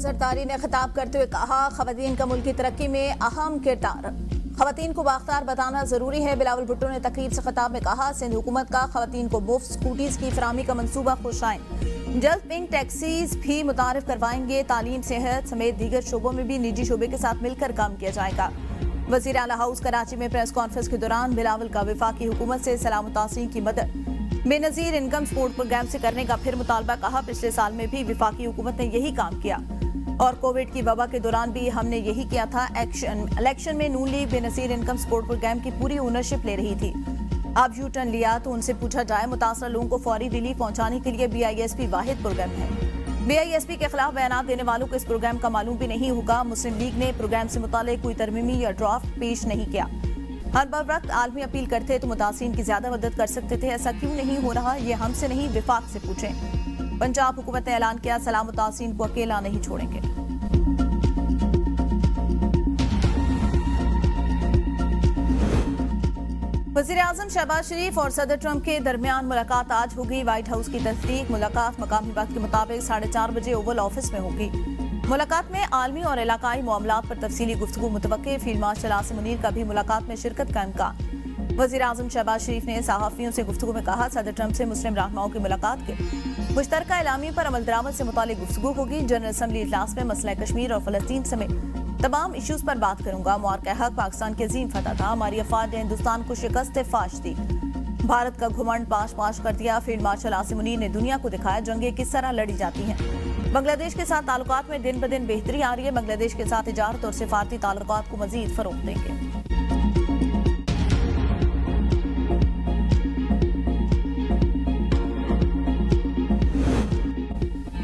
जरदारी ने खिताब करते हुए कहा, खवातीन का मुल्क की तरक्की में अहम किरदार, खवातीन को बाख्तार बताना जरूरी है। बिलावल भुट्टो ने तकरीर से खिताब में कहा, सिंध हुकूमत का खवातीन को मुफ्त स्कूटीज की फराहमी का मंसूबा खुशाइन, जल्द पिंक टैक्सीज भी मुतारिफ करवाएंगे। तालीम, सेहत समेत दीगर शोबों में भी निजी शोबे के साथ मिलकर काम किया जाएगा। वजीर आला हाउस कराची में प्रेस कॉन्फ्रेंस के दौरान बिलावल का वफाकी हुकूमत से सलाम मुतासिरीन की मदद, बेनजीर इनकम सपोर्ट प्रोग्राम से करने का फिर मुतालबा। कहा, पिछले साल में भी वफाकी हुकूमत ने यही काम किया और कोविड की वबा के दौरान भी हमने यही किया था। इलेक्शन में नून league Benazir income support programme की पूरी ओनरशिप ले रही थी। अब यू टर्न लिया तो उनसे पूछा जाए, मुतासरा लोगों को फौरी रिलीफ पहुंचाने के लिए BISP वाहिद प्रोग्राम है। BISP के खिलाफ बयान देने वालों को इस प्रोग्राम का मालूम भी नहीं होगा। मुस्लिम लीग ने प्रोग्राम से मुताल्लिक कोई तरमीमी या ड्राफ्ट पेश नहीं किया। हर वक्त आलमी अपील करते तो मुतासिरीन की ज्यादा मदद कर सकते थे, ऐसा क्यों नहीं हो रहा, ये हमसे नहीं विफाक से पूछें। पंजाब हुकूमत ने ऐलान किया, सलाम मुतासिरीन को अकेला नहीं छोड़ेंगे। वज़ीर आज़म शहबाज शरीफ और सदर ट्रंप के दरमियान मुलाकात आज होगी। व्हाइट हाउस की तस्दीक, मुलाकात मकामी वक्त के मुताबिक 4:30 बजे ओवल ऑफिस में होगी। मुलाकात में आलमी और इलाकाई मामलात पर तफसीली गुफ्तगू मुतवक्के। फील्ड मार्शल आसिम मुनीर का भी मुलाकात में शिरकत का इम्कान। वज़ीर आज़म शहबाज शरीफ ने सहाफ़ियों से गुफ्तगू में कहा, सदर ट्रंप से मुस्लिम रहनुमाओं की मुलाकात के मुश्तरका एलामी पर अमल दरामद से मुतालिक गुफ्तगू होगी। जनरल असम्बली इजलास में मसला कश्मीर और फलस्तीन समेत तमाम इश्यूज पर बात करूंगा। मुबारक हक पाकिस्तान के अजीम फतह था, हमारी अफवाज ने हिंदुस्तान को शिकस्त फाश दी, भारत का घुमंड पाश पाश कर दिया। फील्ड मार्शल आसिम मुनीर ने दुनिया को दिखाया जंगें किस तरह लड़ी जाती हैं। बांग्लादेश के साथ ताल्लुकात में दिन ब दिन बेहतरी आ रही है। बांग्लादेश के साथ तिजारत और सिफारती ताल्लुकात को मजीद फरोग देंगे।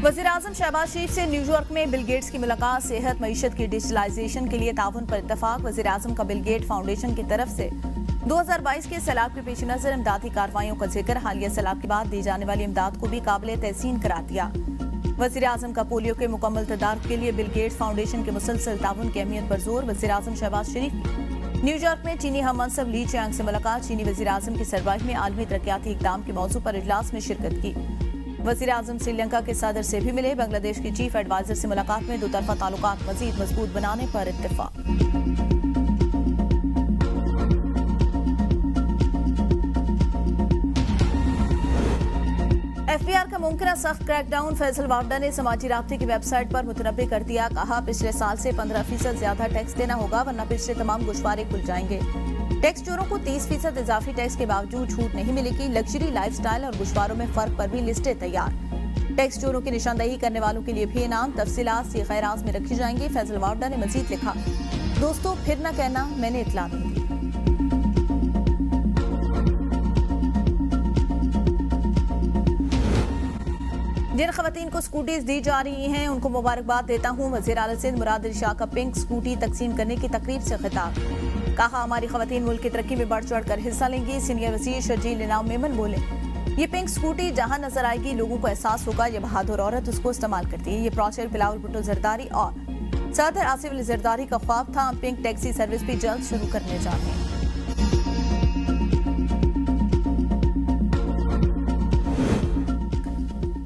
वज़ीर आज़म शहबाज शरीफ से न्यूयॉर्क में बिल गेट्स की मुलाकात। सेहत मईशत की डिजिटलाइजेशन के लिए ताउन पर इत्तफाक। वज़ीर आज़म का बिल गेट फाउंडेशन की तरफ से 2022 के सैलाब के पेश नजर इमदादी कार्रवाइयों का जिक्र। हालिया सैलाब के बाद दी जाने वाली इमदाद को भी काबिल तहसीन करार दिया। वज़ीर आज़म का पोलियो के मुकम्मल तदारुक के लिए बिल गेट्स फाउंडेशन के मुसलसल ताउन की अहमियत पर जोर। वज़ीर आज़म शहबाज शरीफ की न्यूयॉर्क में चीनी हम मनसब ली चियांग से मुलाकात। चीनी वज़ीर आज़म की सरबराही में आलमी तरक्याती इक़दाम के मौजू पर इजलास में शिरकत की। वज़ीर आज़म श्रीलंका के सदर से भी मिले। बांग्लादेश की चीफ एडवाइजर से मुलाकात में दो तरफा ताल्लुकात मजीद मजबूत बनाने पर इत्तेफाक। FBR का मुमकिन सख्त क्रैकडाउन। फैसल वावडा ने समाजी राब्ते की वेबसाइट पर मुतनब्बे कर दिया। कहा, पिछले साल से 15% ज्यादा टैक्स देना होगा, वरना पिछले तमाम गुश्वारे खुल जाएंगे। टैक्स चोरों को 30% इजाफी टैक्स के बावजूद छूट नहीं मिलेगी। लग्जरी लाइफस्टाइल और गुश्वारों में फर्क पर भी लिस्टें तैयार। टैक्स चोरों की निशानदेही करने वालों के लिए भी इनाम, तफसीलात सीख-ए-राज में रखी जाएंगी। फैसल वावडा ने मजीद लिखा, दोस्तों फिर न कहना मैंने इतला नहीं दी। जिन खवातीन को स्कूटीज दी जा रही हैं उनको मुबारकबाद देता हूँ। वज़ीर आला सिंध मुराद अली शाह का पिंक स्कूटी तकसीम करने की तकरीब से खिताब। कहा, हमारी खवातीन मुल्क की तरक्की में बढ़ चढ़ कर हिस्सा लेंगी। सीनियर वज़ीर शर्जील इनाम मेमन बोले, ये पिंक स्कूटी जहां नजर आएगी लोगों को एहसास होगा ये बहादुर औरत उसको इस्तेमाल करती है। ये प्रोजेक्ट बिलावल भुट्टो जरदारी और सदर आसिफ अली जरदारी का ख्वाब था। पिंक टैक्सी सर्विस भी जल्द शुरू करने जा रहे हैं।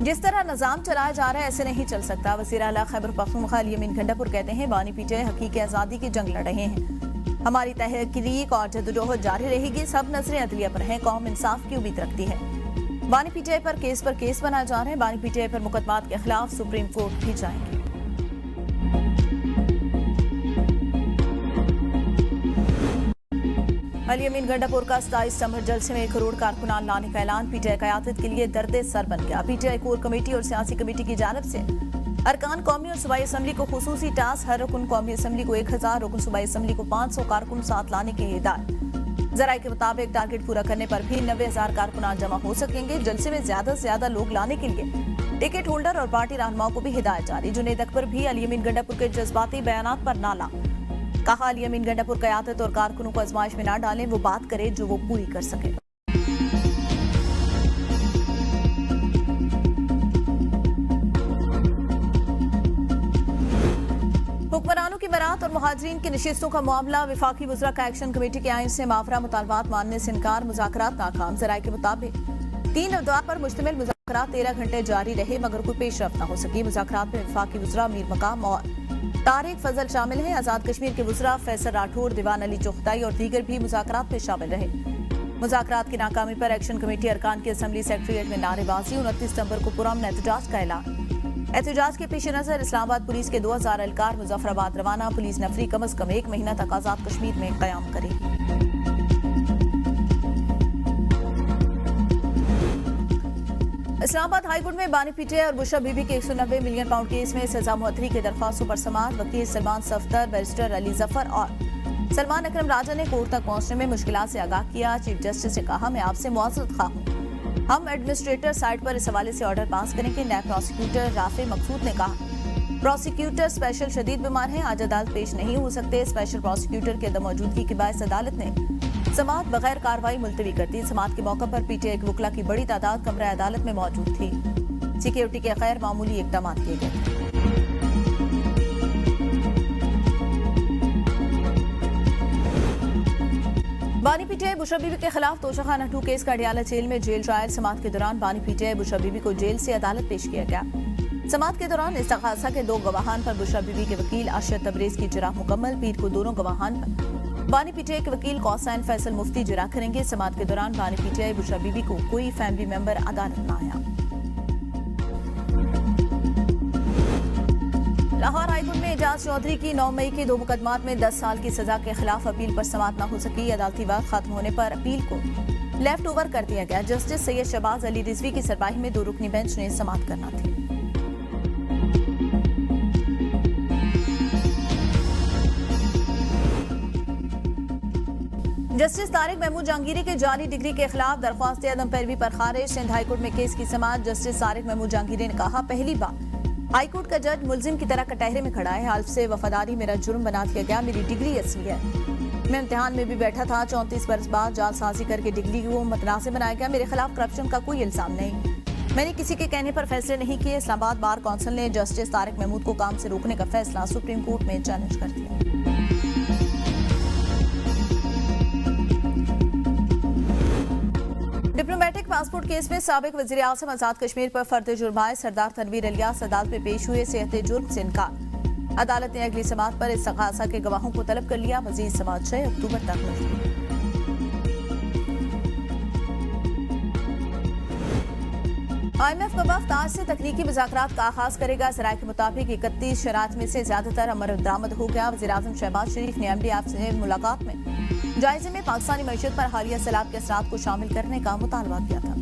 जिस तरह निजाम चलाया जा रहा है ऐसे नहीं चल सकता। वज़ीर आला खैबर पख्तूनख्वा अली अमीन गंडापुर कहते हैं, बानी पीटीआई हकीकी आज़ादी की जंग लड़ रहे हैं। हमारी तहरीक और जद्दोजहद जारी रहेगी। सब नजरें अदलिया पर हैं। कौम इंसाफ की उम्मीद रखती है। बानी पीटीआई पर केस बनाए जा रहे हैं। बानी पीटीआई पर मुकदमात के खिलाफ सुप्रीम कोर्ट भी जाएंगे। अली अमीन गंडापुर का 27 सितंबर जलसे में 1 करोड़ कारकुनान लाने का ऐलान। पीटीआई क़यादत के लिए दर्द सर बन गया। पीटीआई कोर कमेटी और सियासी कमेटी की जानिब से अरकान कौमी और सूबाई असम्बली को खुसूसी टास्क। हर रुकन कौमी असम्बली को 1000, रुकन सूबाई असम्बली को 500 कारकुन साथ लाने के हिदायत। जराये के मुताबिक टारगेट पूरा करने पर भी 90,000 कारकुनान जमा हो सकेंगे। जलसे में ज्यादा से ज्यादा लोग लाने के लिए टिकट होल्डर और पार्टी रहनुमाओं को भी हिदायत जारी। जुनेद अकबर भी अली अमीन गंडापुर के जज्बाती बयानात पर नाला। कहा, अली अमीन गंडापुर क़यादत और कारकुनों को आजमाइश में न डालें, वो बात करे जो वो पूरी कर सके। हुक्मरानों की बरात और मुहाजिरीन की नशिस्तों का मामला। वफाकी वज़रा का एक्शन कमेटी के आइन से मावरा मुतालबात मानने से इनकार। मुज़ाकरात नाकाम। ज़राए के मुताबिक तीन अहदेदार पर मुश्तमिल मुज़ाकरात 13 घंटे जारी रहे मगर कोई पेशरफ न हो सकी। मुज़ाकरात में वफाकी वज़रा मीर मकाम और तारिक फजल शामिल हैं। आजाद कश्मीर के वज़रा फैसल राठौर, दीवान अली चुगताई और दीगर भी मुज़ाकरात में शामिल रहे। मुज़ाकरात की नाकामी पर एक्शन कमेटी अरकान की असम्बली सेक्रेटेरिएट में नारेबाजी। 29 सितंबर को पुरअमन एहतजाज का ऐलान। एहतजाज के पेश नजर इस्लामाबाद पुलिस के 2000 एहलकार मुजफ्फराबाद रवाना। पुलिस नफरी कम अज कम 1 महीना तक आजाद कश्मीर में कयाम करेगी। इस्लामाबाद हाईकोर्ट में बानी पीटीआई और बुशरा बीबी के 190 मिलियन पाउंड केस में सजा मुअत्तली की दरख्वास्तों पर समाअत। वकील सलमान सफ्दर, बैरिस्टर अली जफर और सलमान अकरम राजा ने कोर्ट तक पहुंचने में मुश्किलात से आगाह किया। चीफ जस्टिस ने कहा, मैं आपसे मुआवजत खा हूं। हम एडमिनिस्ट्रेटर साइड पर इस हवाले से ऑर्डर पास करेंगे। नायब प्रोसिक्यूटर राफे मकसूद ने कहा, प्रोसिक्यूटर स्पेशल शदीद बीमार हैं, आज अदालत पेश नहीं हो सकते। स्पेशल प्रोसिक्यूटर की अदम मौजूदगी के बायस अदालत ने समाअत बगैर कार्रवाई मुलतवी कर दी। समाअत के मौके पर पीटीआई के वकला की बड़ी तादाद कमरा अदालत में मौजूद थी। सिक्योरिटी के गैर मामूली इकदाम किए गए। बानी पीटीआई बुशरा बीबी के खिलाफ तोशाखाना 2 केस का अडियाला जेल में जेल ट्रायल। समाअत के दौरान बानी पीटीआई बुशरा बीबी को जेल से अदालत पेश किया गया। समाअत के दौरान इस्तग़ासा के 2 गवाहान पर बुशरा बीबी के वकील अरशद तबरेज की जरा मुकम्मल। पीर को दोनों गवाहान पर बानी पीटीआई के वकील कौसैन फैसल मुफ्ती जरा करेंगे। समाअत के दौरान बानी पीटीआई बुशरा बीबी को कोई फैमिली मेंबर अदालत न आया। लाहौर हाईकोर्ट में एजाज चौधरी की 9 मई के 2 मुकदमात में 10 साल की सजा के खिलाफ अपील पर समाअत न हो सकी। अदालती वक्त खत्म होने पर अपील को लेफ्ट ओवर कर दिया गया। जस्टिस सैयद शहबाज अली रिजवी की सरबराही में 2 रुकनी बेंच ने समाअत करना थी। जस्टिस तारिक महमूद जहांगीरी के जाली डिग्री के खिलाफ दरख्वास्त अदम पैरवी पर खारिज। सिंध हाईकोर्ट में केस की समाअत। जस्टिस तारिक महमूद जहांगीरी ने कहा, पहली बार हाईकोर्ट का जज मुलजिम की तरह कटहरे में खड़ा है। हल्फ से वफादारी मेरा जुर्म बना दिया गया। मेरी डिग्री असली है। मैं इम्तिहान में भी बैठा था। 34 बरस बाद जालसाजी करके डिग्री को मुतनाज़िर बनाया गया। मेरे खिलाफ करप्शन का कोई इल्जाम नहीं। मैंने किसी के कहने पर फैसले नहीं किए। इस्लामाबाद बार काउंसिल ने जस्टिस तारिक महमूद को काम से रोकने का फैसला सुप्रीम कोर्ट में चैलेंज कर दिया। डिप्लोमेटिक पासपोर्ट केस में साबिक वज़ीर आज़म आजाद कश्मीर पर फर्द जुर्माए सरदार तनवीर इलियास अदालत में पेश हुए। सेहत जुर्म से इनकार। अदालत ने अगली समाअत पर इस्तग़ासा के गवाहों को तलब कर लिया। मज़ीद समाअत 6 अक्टूबर तक मुलतवी। IMF का वक्त आज से तकनीकी मुज़ाकरात का आगाज करेगा। ज़राए के मुताबिक 31 शराइत में से ज्यादातर अमर दरामद हो गया। वज़ीर आज़म शहबाज शरीफ ने MDF से मुलाकात में जायजे में पाकिस्तानी मईशत पर हालिया सैलाब के असरात को शामिल करने का मुतालबा किया था।